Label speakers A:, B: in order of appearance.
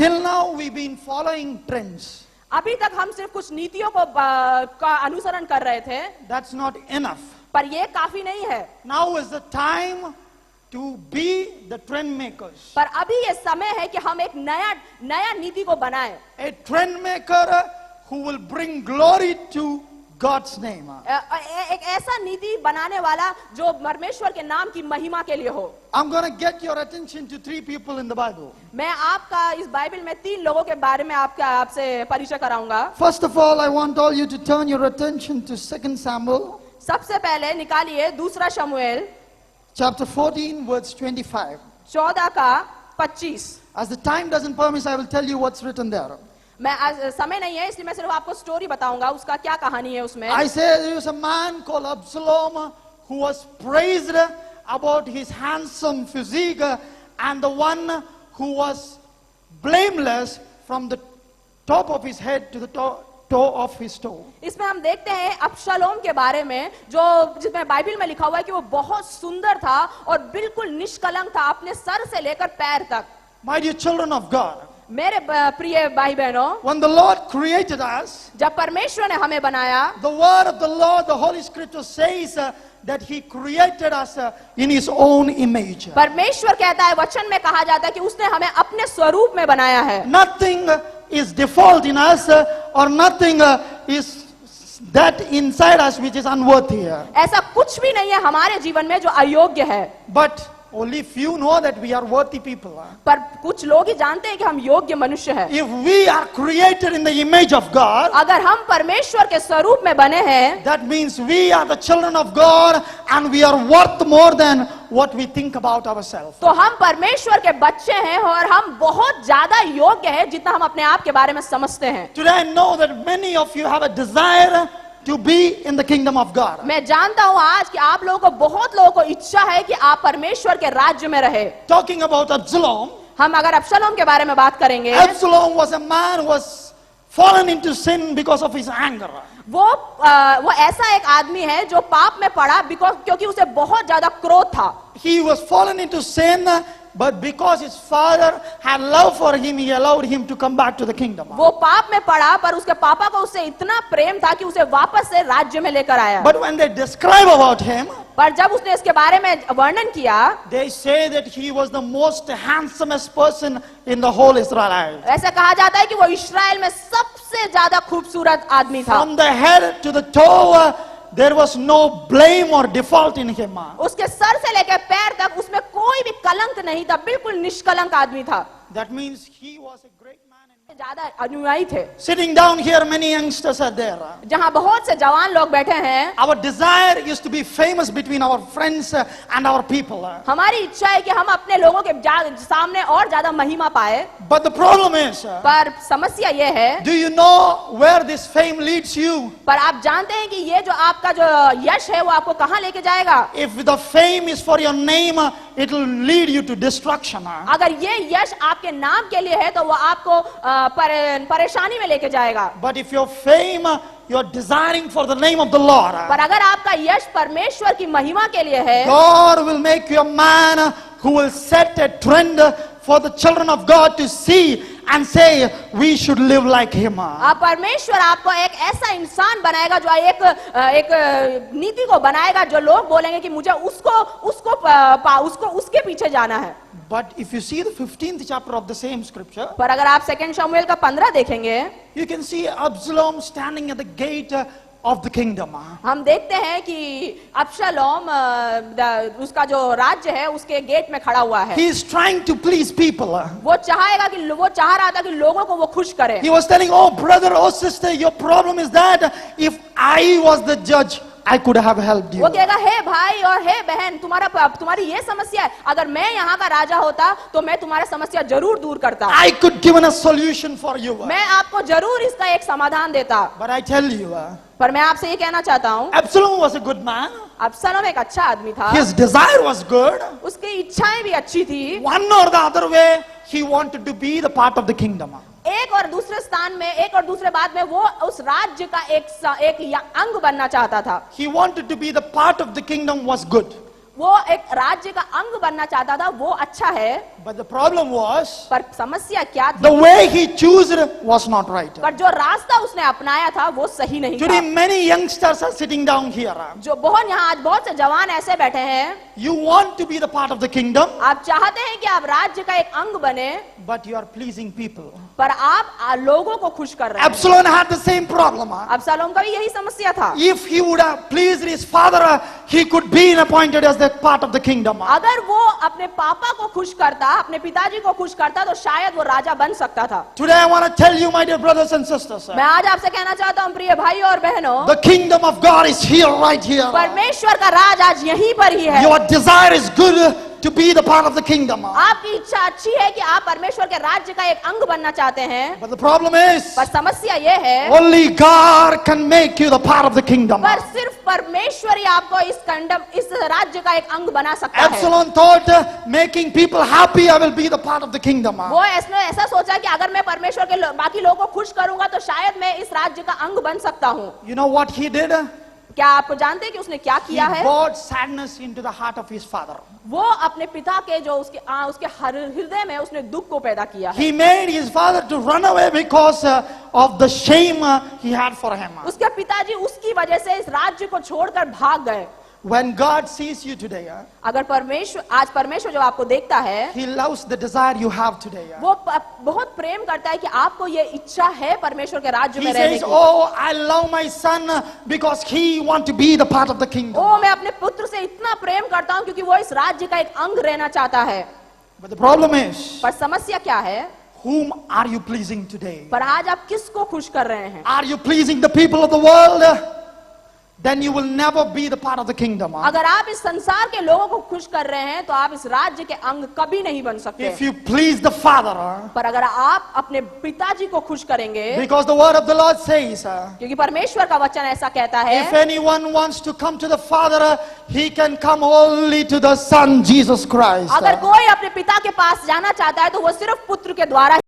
A: Till now we've been following trends.
B: अभी तक हम सिर्फ कुछ नीतियों को का अनुसरण कर रहे थे,
A: That's not enough.
B: पर ये काफी नहीं है।
A: Now is the time to be the trend makers.
B: पर अभी ये समय है कि हम एक नया नीति को बनाएं।
A: A trend maker who will bring glory to God's name.
B: एक ऐसा नीति बनाने वाला जो परमेश्वर के नाम की महिमा के लिए हो।
A: I'm going to get your attention to 3 people in the Bible.
B: मैं आपका इस बाइबल में 3 लोगों के बारे में आपसे परिचय कराऊंगा।
A: First of all, I want all you to turn your attention to 2 Samuel.
B: सबसे पहले निकालिए दूसरा शमूएल
A: Chapter 14, verse 25.
B: 14 का 25।
A: As the time doesn't permit, I will tell you what's written there.
B: मैं आज समय नहीं है इसलिए मैं सिर्फ आपको स्टोरी बताऊंगा, उसका क्या कहानी है उसमें।
A: I say there was a man called Absalom who was praised about his handsome physique and the one who was blameless from the top of his head to the toe of his toe.
B: इसमें हम देखते हैं अबशालोम के बारे में जो जिसमें Bible में लिखा हुआ है कि वो बहुत सुंदर था और बिल्कुल निष्कलंक था अपने सर से लेकर पैर तक।
A: My dear children of God,
B: मेरे प्रिय भाई बहनों,
A: when the Lord created us,
B: जब परमेश्वर ने हमें बनाया,
A: the word of the Lord, the Holy Scripture says that He created us in His own image.
B: परमेश्वर कहता है, वचन में कहा जाता है कि उसने हमें अपने स्वरूप में बनाया है।
A: Nothing is default in us or nothing is that inside us which is unworthy.
B: ऐसा कुछ भी नहीं है हमारे जीवन में जो अयोग्य है।
A: But only few know that we are worthy people.
B: पर कुछ लोग ही जानते हैं कि हम योग्य मनुष्य हैं।
A: If we are created in the image of God,
B: अगर हम परमेश्वर के स्वरूप में बने हैं,
A: that means we are the children of God and we are worth more than what we think about ourselves.
B: तो हम परमेश्वर के बच्चे हैं और हम बहुत ज्यादा योग्य हैं जितना हम अपने आप के बारे में समझते हैं।
A: Today I know that many of you have a desire to be in the kingdom of God.
B: मैं जानता हूँ आज कि आप लोगों को बहुत लोगों को इच्छा है कि आप परमेश्वर के राज्य में रहे।
A: Talking about Absalom,
B: हम अगर अबशालोम के बारे में बात करेंगे,
A: Absalom was a man who was fallen into sin because of his anger.
B: वो ऐसा एक आदमी है जो पाप में पड़ा क्योंकि उसे बहुत ज्यादा क्रोध था।
A: He was fallen into sin, but because his father had love for him, he allowed him to come back to the kingdom.
B: वो पाप में पड़ा पर उसके पापा को उससे इतना प्रेम था कि उसे वापस से राज्य में लेकर आया।
A: But when they describe about him,
B: पर जब उसने इसके बारे में वर्णन किया,
A: they say that he was the most handsomest person in the whole Israel.
B: ऐसा कहा जाता है कि वो इस्राएल में सबसे ज्यादा खूबसूरत आदमी था।
A: From the head to the toe, there was no blame or default in him.
B: उसके सर से लेकर पैर तक उसमें कोई भी कलंक नहीं था, बिल्कुल निष्कलंक आदमी था।
A: That means he was a great man.
B: ज्यादा अनुयायी थे।
A: Sitting down here, many youngsters are there.
B: जहाँ बहुत से जवान लोग बैठे हैं।
A: Our desire is to be famous between our friends and our people.
B: हमारी इच्छा है कि हम अपने लोगों के सामने और ज्यादा महिमा पाए।
A: But the problem is,
B: पर समस्या ये है,
A: do you know where this fame leads you?
B: पर आप जानते हैं कि ये जो आपका जो यश है वो आपको कहाँ लेके जाएगा?
A: If the fame is for your name, it will lead you to destruction.
B: अगर ये यश आपके नाम के लिए है तो वो आपको परेशानी में लेके जाएगा।
A: But if your fame, you are desiring for the name of the Lord,
B: पर अगर आपका यश परमेश्वर की महिमा के लिए है,
A: God will make you a man who will set a trend for the children of God to see and say we should live like him.
B: आप परमेश्वर आपको एक ऐसा इंसान बनाएगा जो एक नीति को बनाएगा जो लोग बोलेंगे कि मुझे उसको उसके पीछे जाना है।
A: But if you see the 15th chapter of the same scripture,
B: पर अगर आप 2 शमूएल का 15 देखेंगे,
A: you can see Absalom standing at the gate of the kingdom.
B: हम देखते हैं कि अबशालोम उसका जो राज्य है उसके गेट में खड़ा हुआ है।
A: He is trying to please people.
B: वो चाह रहा था कि लोगों को वो खुश करे।
A: He was telling, oh brother, oh sister, your problem is that if I was the judge, I could have helped you.
B: वो कहेगा, हे भाई और हे बहन, तुम्हारी ये समस्या है, अगर मैं यहाँ का राजा होता तो मैं तुम्हारी समस्या जरूर दूर करता।
A: I could given a solution for you.
B: मैं आपको जरूर इसका एक समाधान देता।
A: But I tell you,
B: पर मैं आपसे ये कहना चाहता हूँ,
A: Absalom was a good man.
B: अबशालोम एक अच्छा आदमी था।
A: His desire was good.
B: उसकी इच्छाएं भी अच्छी थी।
A: One or the other way, he wanted to be the part of the kingdom.
B: एक और दूसरे स्थान में, एक और दूसरे बात में वो उस राज्य का एक अंग बनना चाहता था।
A: He wanted to be the part of the kingdom was good.
B: वो एक राज्य का अंग बनना चाहता था, वो अच्छा है।
A: But the problem was,
B: पर समस्या क्या
A: the
B: थी?
A: way he chose was not right.
B: पर जो रास्ता उसने अपनाया था वो सही नहीं
A: Today,
B: था।
A: many youngsters are sitting down here.
B: जो बहुत यहाँ आज बहुत से जवान ऐसे बैठे हैं,
A: You want to be the part of the kingdom,
B: आप चाहते हैं कि आप राज्य का एक अंग बने,
A: but you are pleasing people.
B: पर आप लोगों को खुश कर रहे हैं।
A: Absalom had the same problem.
B: अबशालोम का भी यही समस्या था।
A: If he would have pleased his father, he could be appointed as the part of the kingdom.
B: अगर वो अपने पापा को खुश करता, अपने पिताजी को खुश करता, तो शायद वो राजा बन सकता था।
A: Today I want to tell you, my dear brothers and sisters,
B: मैं आज आपसे कहना चाहता हूँ प्रिय भाइयों और बहनों,
A: the kingdom of God is here, right here.
B: परमेश्वर का राज आज यहीं पर ही है।
A: Your desire is good to be the part of the kingdom.
B: आपकी इच्छा अच्छी है कि आप परमेश्वर के राज्य का एक अंग बनना चाहते हैं,
A: But the problem is,
B: पर समस्या ये है,
A: only God can make you the part of the kingdom.
B: पर सिर्फ परमेश्वर ही आपको इस राज्य का एक अंग बना सकता है।
A: Absalom thought, making people happy, I will be the part of the kingdom.
B: वो ऐसा सोचा कि अगर मैं परमेश्वर के बाकी लोगों को खुश करूंगा तो शायद मैं इस राज्य का अंग बन सकता हूँ।
A: You know what he did?
B: क्या आपको जानते हैं कि उसने क्या
A: He
B: किया है?
A: brought sadness into the heart of his father.
B: वो अपने पिता के जो उसके हृदय में उसने दुख को पैदा किया है।
A: He made his father to run away because of the shame he had for him.
B: उसके पिताजी उसकी वजह से इस राज्य को छोड़कर भाग गए।
A: When God sees you today,
B: अगर परमेश्वर जो आपको देखता है,
A: He loves the desire you have today.
B: वो बहुत प्रेम करता है कि आपको ये इच्छा है परमेश्वर के राज्य
A: He
B: में रहने
A: says,
B: की।
A: oh, I love my son because he want to be the part of the kingdom.
B: ओ मैं अपने पुत्र से इतना प्रेम करता हूँ क्योंकि वो इस राज्य का एक अंग रहना चाहता है।
A: But the problem is,
B: पर समस्या क्या है?
A: whom are you pleasing today?
B: पर आज आप किसको खुश कर रहे हैं?
A: Are you pleasing the people of the world? Then you will never be the part of the kingdom.
B: अगर आप इस संसार के लोगों को खुश कर रहे हैं तो आप इस राज्य के अंग कभी नहीं बन सकते।
A: If you please the Father,
B: पर अगर आप अपने पिताजी को खुश करेंगे,
A: because the word of the Lord says,
B: क्योंकि परमेश्वर का वचन ऐसा कहता है,
A: if anyone wants to come to the Father, he can come only to the Son, Jesus Christ.
B: अगर कोई अपने पिता के पास जाना चाहता है तो वो सिर्फ पुत्र के द्वारा